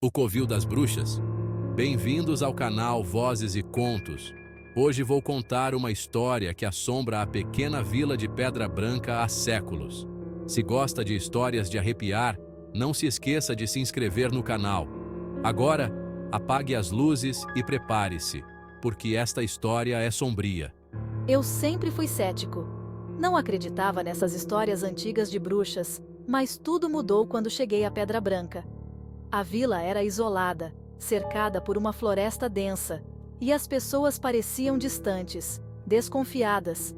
O Covil das Bruxas. Bem-vindos ao canal Vozes e Contos. Hoje vou contar uma história que assombra a pequena vila de Pedra Branca há séculos. Se gosta de histórias de arrepiar, não se esqueça de se inscrever no canal. Agora, apague as luzes e prepare-se, porque esta história é sombria. Eu sempre fui cético. Não acreditava nessas histórias antigas de bruxas, mas tudo mudou quando cheguei a Pedra Branca. A vila era isolada, cercada por uma floresta densa, e as pessoas pareciam distantes, desconfiadas.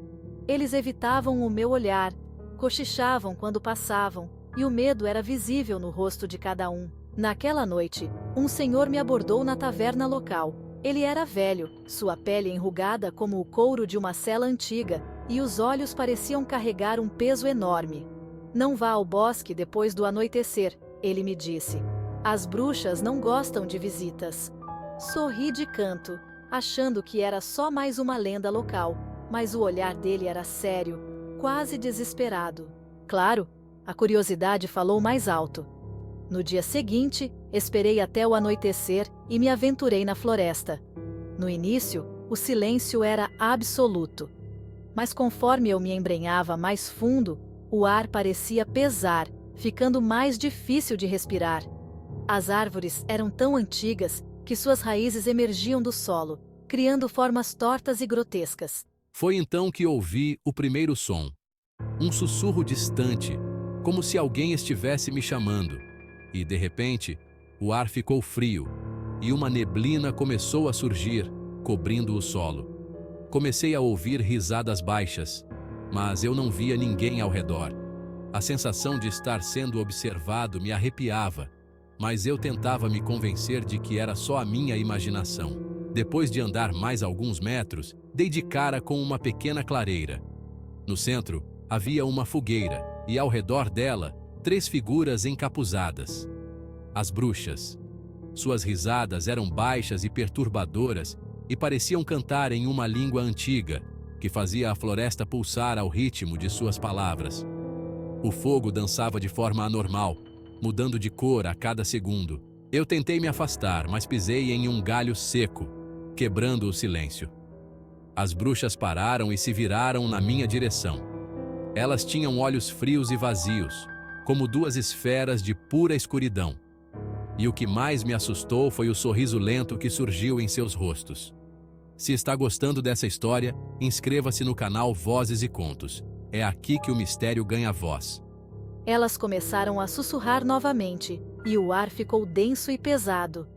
Eles evitavam o meu olhar, cochichavam quando passavam, e o medo era visível no rosto de cada um. Naquela noite, um senhor me abordou na taverna local. Ele era velho, sua pele enrugada como o couro de uma sela antiga, e os olhos pareciam carregar um peso enorme. "Não vá ao bosque depois do anoitecer", ele me disse. "As bruxas não gostam de visitas." Sorri de canto, achando que era só mais uma lenda local, mas o olhar dele era sério, quase desesperado. Claro, a curiosidade falou mais alto. No dia seguinte, esperei até o anoitecer e me aventurei na floresta. No início, o silêncio era absoluto. Mas conforme eu me embrenhava mais fundo, o ar parecia pesar, ficando mais difícil de respirar. As árvores eram tão antigas que suas raízes emergiam do solo, criando formas tortas e grotescas. Foi então que ouvi o primeiro som. Um sussurro distante, como se alguém estivesse me chamando. E, de repente, o ar ficou frio, e uma neblina começou a surgir, cobrindo o solo. Comecei a ouvir risadas baixas, mas eu não via ninguém ao redor. A sensação de estar sendo observado me arrepiava, mas eu tentava me convencer de que era só a minha imaginação. Depois de andar mais alguns metros, dei de cara com uma pequena clareira. No centro, havia uma fogueira, e ao redor dela, 3 figuras encapuzadas. As bruxas. Suas risadas eram baixas e perturbadoras, e pareciam cantar em uma língua antiga, que fazia a floresta pulsar ao ritmo de suas palavras. O fogo dançava de forma anormal, mudando de cor a cada segundo. Eu tentei me afastar, mas pisei em um galho seco, quebrando o silêncio. As bruxas pararam e se viraram na minha direção. Elas tinham olhos frios e vazios, como 2 esferas de pura escuridão. E o que mais me assustou foi o sorriso lento que surgiu em seus rostos. Se está gostando dessa história, inscreva-se no canal Vozes e Contos. É aqui que o mistério ganha voz. Elas começaram a sussurrar novamente, e o ar ficou denso e pesado.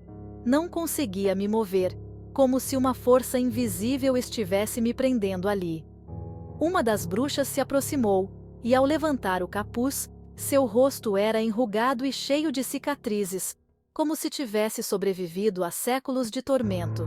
Não conseguia me mover, como se uma força invisível estivesse me prendendo ali. Uma das bruxas se aproximou, e ao levantar o capuz, seu rosto era enrugado e cheio de cicatrizes, como se tivesse sobrevivido a séculos de tormento.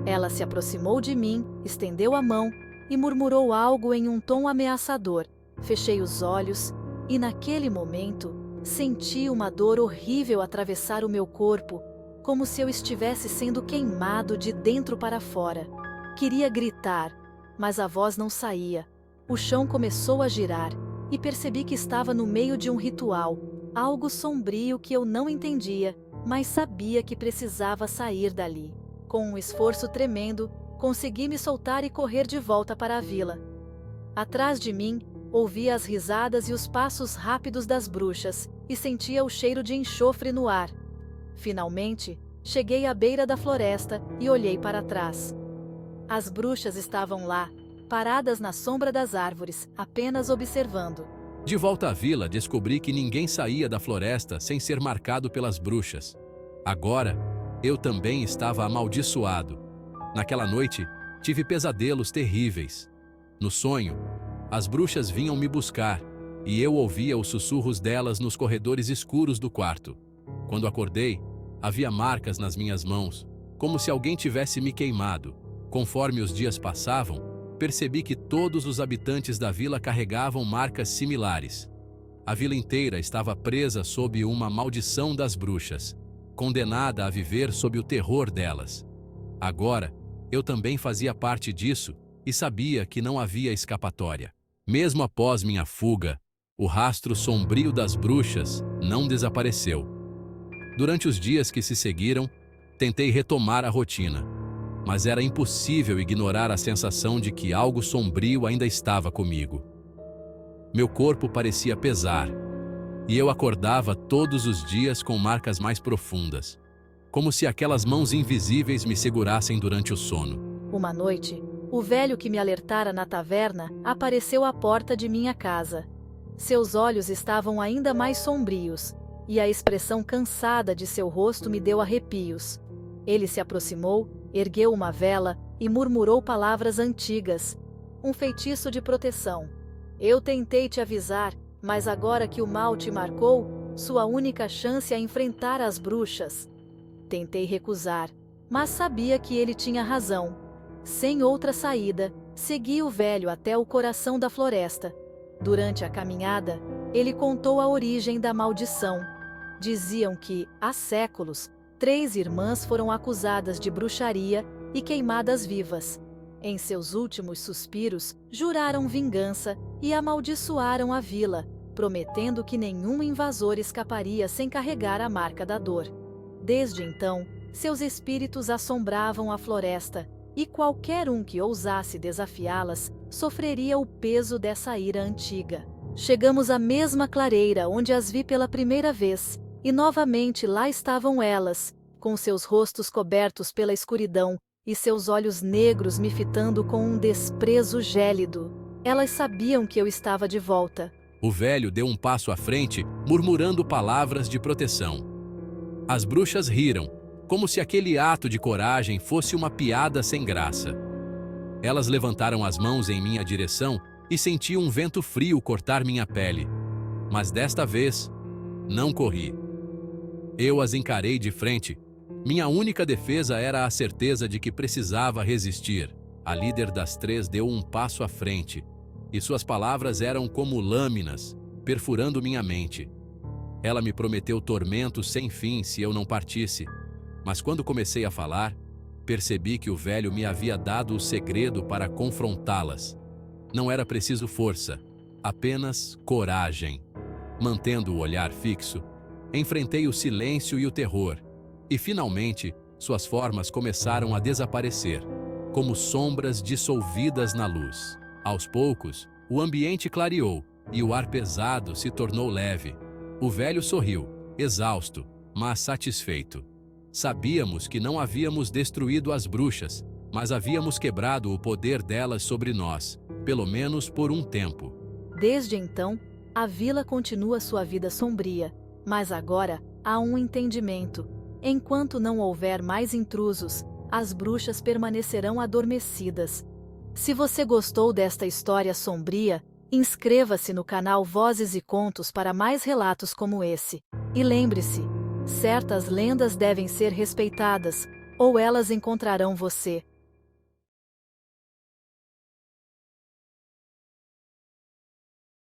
Ela se aproximou de mim, estendeu a mão e murmurou algo em um tom ameaçador. Fechei os olhos e, naquele momento, senti uma dor horrível atravessar o meu corpo, como se eu estivesse sendo queimado de dentro para fora. Queria gritar, mas a voz não saía. O chão começou a girar e percebi que estava no meio de um ritual, algo sombrio que eu não entendia, mas sabia que precisava sair dali. Com um esforço tremendo, consegui me soltar e correr de volta para a vila. Atrás de mim, ouvia as risadas e os passos rápidos das bruxas e sentia o cheiro de enxofre no ar. Finalmente, cheguei à beira da floresta e olhei para trás. As bruxas estavam lá, paradas na sombra das árvores, apenas observando. De volta à vila, descobri que ninguém saía da floresta sem ser marcado pelas bruxas. Agora, eu também estava amaldiçoado. Naquela noite, tive pesadelos terríveis. No sonho, as bruxas vinham me buscar, e eu ouvia os sussurros delas nos corredores escuros do quarto. Quando acordei, havia marcas nas minhas mãos, como se alguém tivesse me queimado. Conforme os dias passavam, percebi que todos os habitantes da vila carregavam marcas similares. A vila inteira estava presa sob uma maldição das bruxas, condenada a viver sob o terror delas. Agora, eu também fazia parte disso e sabia que não havia escapatória. Mesmo após minha fuga, o rastro sombrio das bruxas não desapareceu. Durante os dias que se seguiram, tentei retomar a rotina, mas era impossível ignorar a sensação de que algo sombrio ainda estava comigo. Meu corpo parecia pesar, e eu acordava todos os dias com marcas mais profundas, como se aquelas mãos invisíveis me segurassem durante o sono. Uma noite, o velho que me alertara na taverna apareceu à porta de minha casa. Seus olhos estavam ainda mais sombrios, e a expressão cansada de seu rosto me deu arrepios. Ele se aproximou, ergueu uma vela e murmurou palavras antigas. Um feitiço de proteção. Eu tentei te avisar, mas agora que o mal te marcou, sua única chance é enfrentar as bruxas. Tentei recusar, mas sabia que ele tinha razão. Sem outra saída, segui o velho até o coração da floresta. Durante a caminhada, ele contou a origem da maldição. Diziam que, há séculos, 3 irmãs foram acusadas de bruxaria e queimadas vivas. Em seus últimos suspiros, juraram vingança e amaldiçoaram a vila, prometendo que nenhum invasor escaparia sem carregar a marca da dor. Desde então, seus espíritos assombravam a floresta, e qualquer um que ousasse desafiá-las sofreria o peso dessa ira antiga. Chegamos à mesma clareira onde as vi pela primeira vez, e novamente lá estavam elas, com seus rostos cobertos pela escuridão e seus olhos negros me fitando com um desprezo gélido. Elas sabiam que eu estava de volta. O velho deu um passo à frente, murmurando palavras de proteção. As bruxas riram, como se aquele ato de coragem fosse uma piada sem graça. Elas levantaram as mãos em minha direção e senti um vento frio cortar minha pele. Mas desta vez, não corri. Eu as encarei de frente. Minha única defesa era a certeza de que precisava resistir. A líder das 3 deu um passo à frente, e suas palavras eram como lâminas, perfurando minha mente. Ela me prometeu tormento sem fim se eu não partisse, mas quando comecei a falar, percebi que o velho me havia dado o segredo para confrontá-las. Não era preciso força, apenas coragem. Mantendo o olhar fixo, enfrentei o silêncio e o terror, e finalmente suas formas começaram a desaparecer, como sombras dissolvidas na luz. Aos poucos, o ambiente clareou e o ar pesado se tornou leve. O velho sorriu, exausto, mas satisfeito. Sabíamos que não havíamos destruído as bruxas, mas havíamos quebrado o poder delas sobre nós, pelo menos por um tempo. Desde então, a vila continua sua vida sombria, mas agora há um entendimento. Enquanto não houver mais intrusos, as bruxas permanecerão adormecidas. Se você gostou desta história sombria, inscreva-se no canal Vozes e Contos para mais relatos como esse. E lembre-se, certas lendas devem ser respeitadas, ou elas encontrarão você.